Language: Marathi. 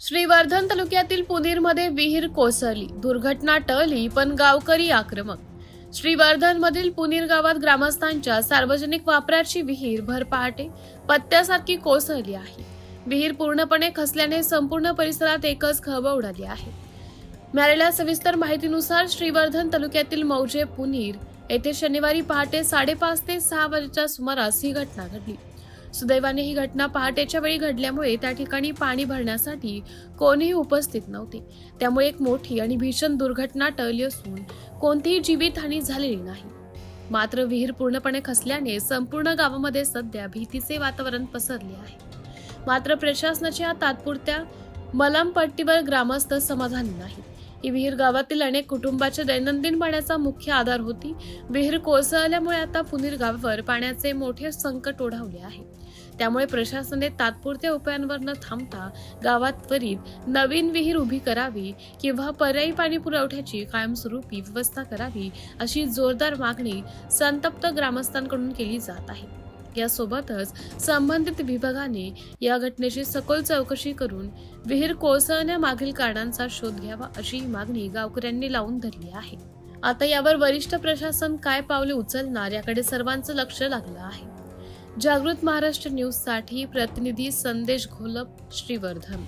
श्रीवर्धन तालुक्यातील पुनीरमध्ये विहीर कोसळली, दुर्घटना टळली पण गावकरी आक्रमक। श्रीवर्धनमधील पुनीर गावात ग्रामस्थांच्या सार्वजनिक वापराची विहीर भर पहाटे पत्त्यासारखी कोसळली आहे। विहीर पूर्णपणे खचल्याने संपूर्ण परिसरात एकच खळबळ उडाली आहे। मिळालेल्या सविस्तर माहितीनुसार श्रीवर्धन तालुक्यातील मौजे पुनीर येथे शनिवारी पहाटे 5:30 ते 6 वाजेच्या सुमारास ही घटना घडली। सुदैवाने ही घटना पहाटेच्या वेळी घडल्यामुळे त्या ठिकाणी पाणी भरण्यासाठी कोणीही उपस्थित नव्हते, त्यामुळे एक मोठी आणि भीषण दुर्घटना टळली असून कोणतीही जीवितहानी झालेली नाही। मात्र विहीर पूर्णपणे खचल्याने संपूर्ण गावामध्ये सध्या भीतीचे वातावरण पसरले आहे। मात्र प्रशासनाच्या तात्पुरत्या मलमपट्टीवर ग्रामस्थ समाधानी नाहीत। ही विहीर गावातील अनेक कुटुंबाच्या दैनंदिन पाण्याचा मुख्य आधार होती। विहीर कोसळल्यामुळे आता पुनीर गावावर पाण्याचे मोठे संकट ओढावले आहे। त्यामुळे प्रशासनाने तात्पुरत्या उपायांवर न थांबता गावात त्वरित नवीन विहीर उभी करावी किंवा पर्यायी पाणी पुरवठ्याची कायमस्वरूपी व्यवस्था करावी, अशी जोरदार मागणी संतप्त ग्रामस्थांकडून केली जात आहे। यासोबतच संबंधित विभागाने या घटनेची सखोल चौकशी करून विहीर कोसळण्यामागील कारणांचा शोध घ्यावा, अशी मागणी गावकऱ्यांनी लावून धरली आहे। आता यावर वरिष्ठ प्रशासन काय पावले उचलणार याकडे सर्वांचं लक्ष लागलं आहे। जागृत महाराष्ट्र न्यूज साठी प्रतिनिधी संदेश घोलप, श्रीवर्धन।